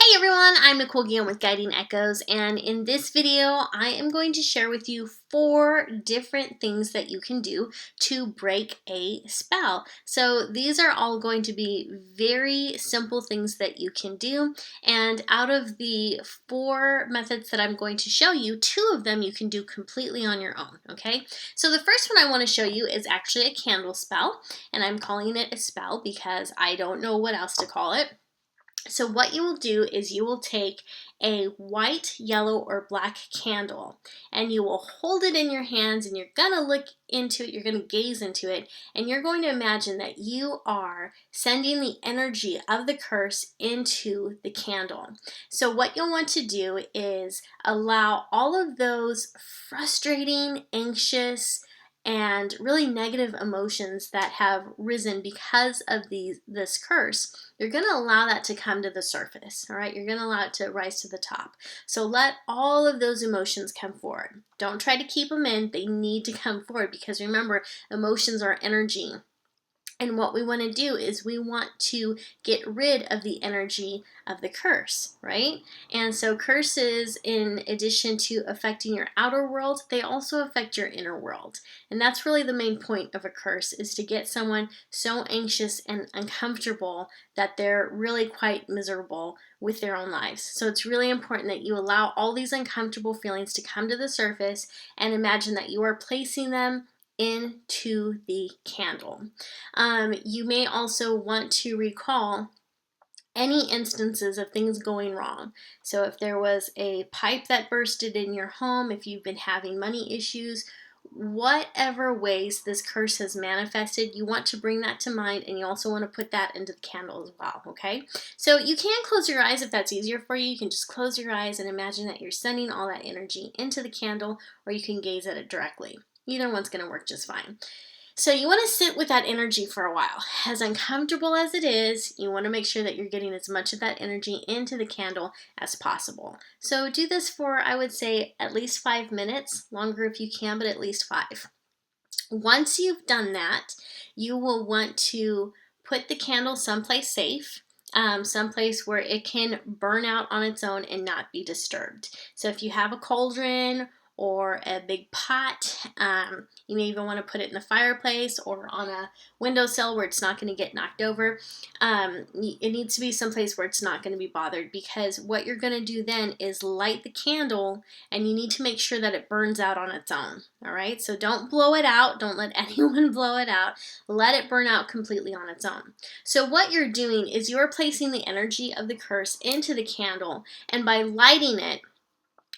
Hey everyone, I'm Nicole Guillaume with Guiding Echoes, and in this video I am going to share with you 4 different things that you can do to break a spell. So these are all going to be very simple things that you can do, and out of the 4 methods that I'm going to show you, 2 of them you can do completely on your own, okay? So the first one I want to show you is actually a candle spell, and I'm calling it a spell because I don't know what else to call it. So what you will do is you will take a white, yellow, or black candle and you will hold it in your hands and you're going to look into it, you're going to gaze into it, and you're going to imagine that you are sending the energy of the curse into the candle. So what you'll want to do is allow all of those frustrating, anxious, and really negative emotions that have risen because of this curse, you're going to allow that to come to the surface, all right? You're going to allow it to rise to the top. So let all of those emotions come forward. Don't try to keep them in. They need to come forward because remember, emotions are energy. And what we want to do is we want to get rid of the energy of the curse, right? And so curses, in addition to affecting your outer world, they also affect your inner world. And that's really the main point of a curse, is to get someone so anxious and uncomfortable that they're really quite miserable with their own lives. So it's really important that you allow all these uncomfortable feelings to come to the surface and imagine that you are placing them into the candle. You may also want to recall any instances of things going wrong. So if there was a pipe that bursted in your home, if you've been having money issues, whatever ways this curse has manifested, you want to bring that to mind, and you also want to put that into the candle as well, okay? So you can close your eyes if that's easier for you. You can just close your eyes and imagine that you're sending all that energy into the candle, or you can gaze at it directly. Either one's going to work just fine. So you want to sit with that energy for a while. As uncomfortable as it is, you want to make sure that you're getting as much of that energy into the candle as possible. So do this for, I would say, at least 5 minutes, longer if you can, but at least 5. Once you've done that, you will want to put the candle someplace safe, someplace where it can burn out on its own and not be disturbed. So if you have a cauldron or a big pot, you may even want to put it in the fireplace or on a windowsill where it's not going to get knocked over. It needs to be someplace where it's not going to be bothered, because what you're going to do then is light the candle, and you need to make sure that it burns out on its own. All right, so don't blow it out. Don't let anyone blow it out. Let it burn out completely on its own. So what you're doing is you're placing the energy of the curse into the candle, and by lighting it,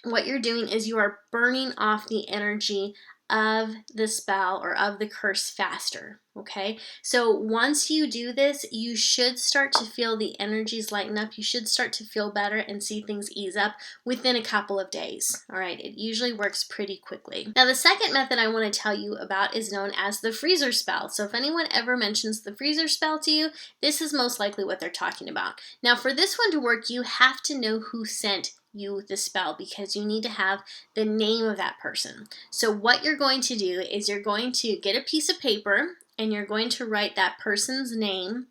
what you're doing is you are burning off the energy of the spell or of the curse faster, okay? So once you do this, you should start to feel the energies lighten up. You should start to feel better and see things ease up within a couple of days, all right? It usually works pretty quickly. Now, the second method I want to tell you about is known as the freezer spell. So if anyone ever mentions the freezer spell to you, this is most likely what they're talking about. Now, for this one to work, you have to know who sent you the spell, because you need to have the name of that person. So what you're going to do is you're going to get a piece of paper and you're going to write that person's name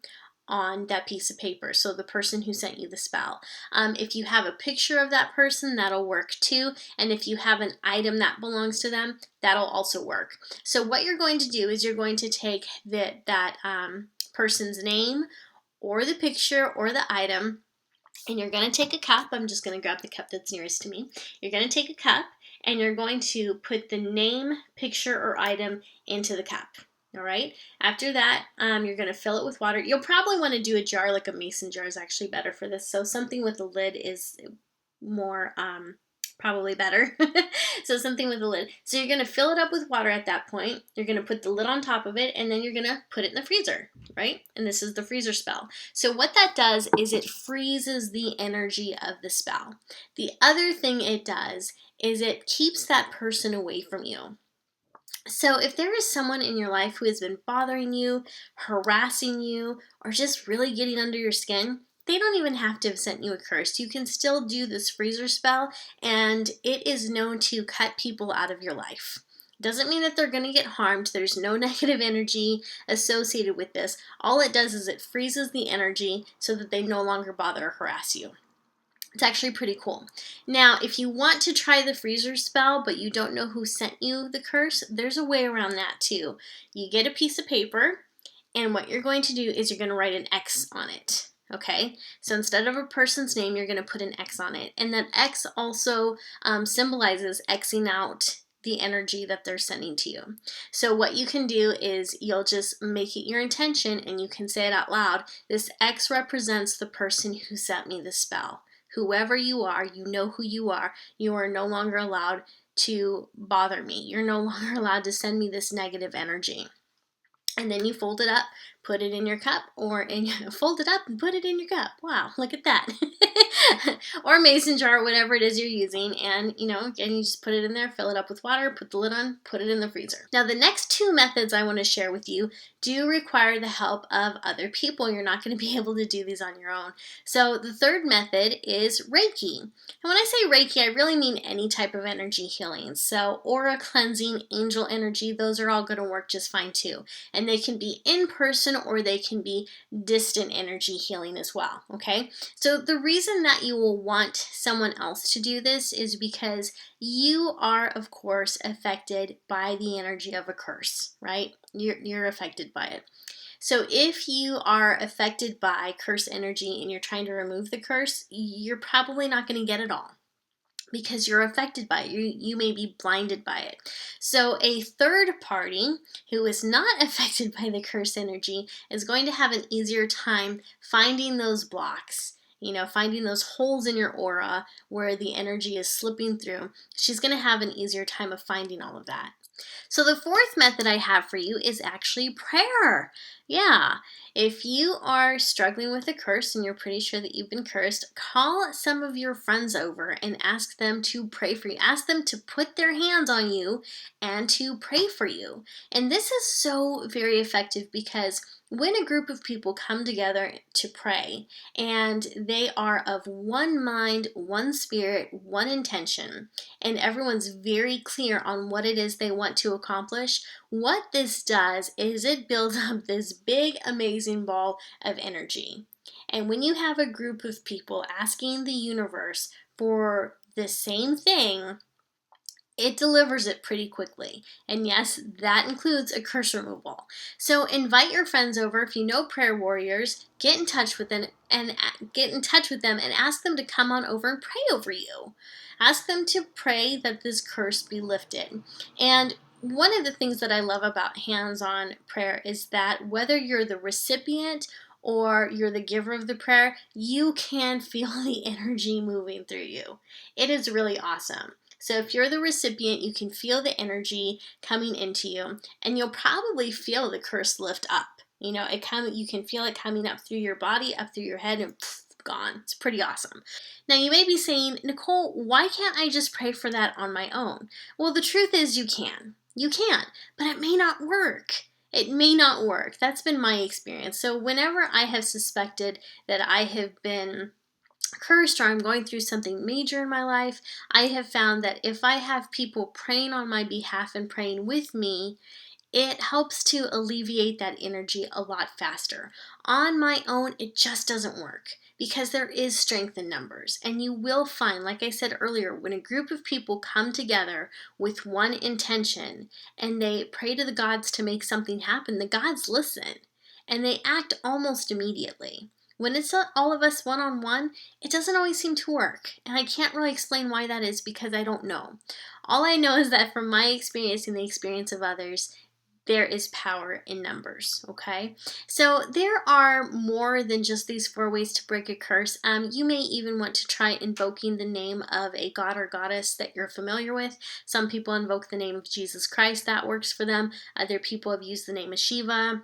on that piece of paper. So the person who sent you the spell. If you have a picture of that person, that'll work too. And if you have an item that belongs to them, that'll also work. So what you're going to do is you're going to take that person's name or the picture or the item, and you're going to take a cup. I'm just going to grab the cup that's nearest to me. You're going to take a cup and you're going to put the name, picture, or item into the cup. All right. After that, you're going to fill it with water. You'll probably want to do a jar, like a mason jar is actually better for this. So something with a lid is more probably better. So something with a lid. So you're going to fill it up with water at that point. You're going to put the lid on top of it, and then you're going to put it in the freezer, right? And this is the freezer spell. So what that does is it freezes the energy of the spell. The other thing it does is it keeps that person away from you. So if there is someone in your life who has been bothering you, harassing you, or just really getting under your skin, they don't even have to have sent you a curse. You can still do this freezer spell, and it is known to cut people out of your life. Doesn't mean that they're going to get harmed. There's no negative energy associated with this. All it does is it freezes the energy so that they no longer bother or harass you. It's actually pretty cool. Now, if you want to try the freezer spell, but you don't know who sent you the curse, there's a way around that too. You get a piece of paper, and what you're going to do is you're going to write an X on it. Okay, so instead of a person's name, you're going to put an X on it. And that X also symbolizes Xing out the energy that they're sending to you. So what you can do is you'll just make it your intention and you can say it out loud. This X represents the person who sent me the spell. Whoever you are, you know who you are. You are no longer allowed to bother me. You're no longer allowed to send me this negative energy. And then you fold it up, put it in your cup, fold it up and put it in your cup. Wow, look at that. Or mason jar, whatever it is you're using. And, again, you just put it in there, fill it up with water, put the lid on, put it in the freezer. Now, the next two methods I want to share with you do require the help of other people. You're not going to be able to do these on your own. So the third method is Reiki. And when I say Reiki, I really mean any type of energy healing. So aura cleansing, angel energy, those are all going to work just fine too. And they can be in person or they can be distant energy healing as well, okay? So the reason that you will want someone else to do this is because you are, of course, affected by the energy of a curse, right? You're affected by it. So if you are affected by curse energy and you're trying to remove the curse, you're probably not going to get it all, because you're affected by it. You may be blinded by it. So a third party who is not affected by the curse energy is going to have an easier time finding those blocks, finding those holes in your aura where the energy is slipping through. She's going to have an easier time of finding all of that. So the fourth method I have for you is actually prayer. Yeah, if you are struggling with a curse and you're pretty sure that you've been cursed, call some of your friends over and ask them to pray for you. Ask them to put their hands on you and to pray for you. And this is so very effective because when a group of people come together to pray and they are of one mind, one spirit, one intention, and everyone's very clear on what it is they want to accomplish, what this does is it builds up this big, amazing ball of energy. And when you have a group of people asking the universe for the same thing, it delivers it pretty quickly. And yes, that includes a curse removal. So invite your friends over. If you know prayer warriors, get in touch with them and ask them to come on over and pray over you. Ask them to pray that this curse be lifted. And one of the things that I love about hands-on prayer is that whether you're the recipient or you're the giver of the prayer, you can feel the energy moving through you. It is really awesome. So if you're the recipient, you can feel the energy coming into you, and you'll probably feel the curse lift up. You can feel it coming up through your body, up through your head, and gone. It's pretty awesome. Now you may be saying, Nicole, why can't I just pray for that on my own? Well, the truth is you can. You can, but it may not work. It may not work. That's been my experience. So whenever I have suspected that I have been cursed or I'm going through something major in my life, I have found that if I have people praying on my behalf and praying with me, it helps to alleviate that energy a lot faster. On my own, it just doesn't work because there is strength in numbers. And you will find, like I said earlier, when a group of people come together with one intention and they pray to the gods to make something happen, the gods listen and they act almost immediately. When it's all of us one-on-one, it doesn't always seem to work. And I can't really explain why that is because I don't know. All I know is that from my experience and the experience of others, there is power in numbers, okay? So there are more than just these 4 ways to break a curse. You may even want to try invoking the name of a god or goddess that you're familiar with. Some people invoke the name of Jesus Christ. That works for them. Other people have used the name of Shiva.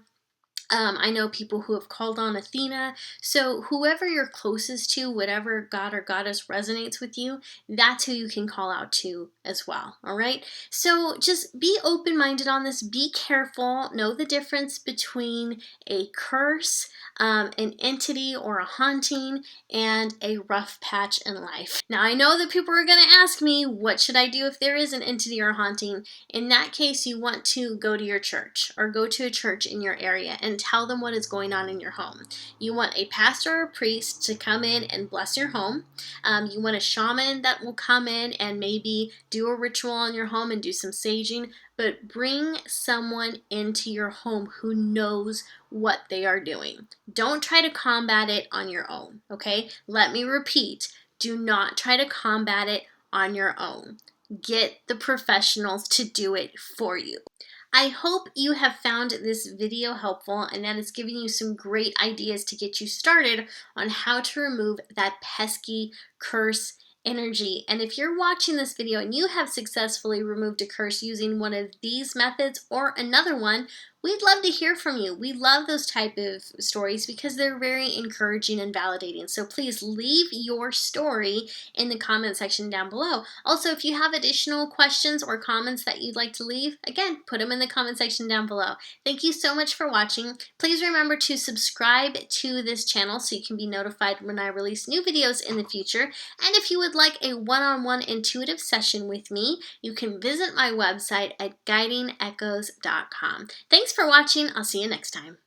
I know people who have called on Athena. So whoever you're closest to, whatever god or goddess resonates with you, that's who you can call out to as well, all right? So just be open-minded on this. Be careful. Know the difference between a curse, an entity or a haunting, and a rough patch in life. Now, I know that people are going to ask me, what should I do if there is an entity or haunting? In that case, you want to go to your church or go to a church in your area and tell them what is going on in your home. You want a pastor or a priest to come in and bless your home. You want a shaman that will come in and maybe do a ritual on your home and do some saging, but bring someone into your home who knows what they are doing. Don't try to combat it on your own, okay? Let me repeat, do not try to combat it on your own. Get the professionals to do it for you. I hope you have found this video helpful and that it's giving you some great ideas to get you started on how to remove that pesky curse energy. And if you're watching this video and you have successfully removed a curse using one of these methods or another one, we'd love to hear from you. We love those type of stories because they're very encouraging and validating. So please leave your story in the comment section down below. Also, if you have additional questions or comments that you'd like to leave, again, put them in the comment section down below. Thank you so much for watching. Please remember to subscribe to this channel so you can be notified when I release new videos in the future. And if you would like a one-on-one intuitive session with me, you can visit my website at guidingechoes.com. Thanks for watching. I'll see you next time.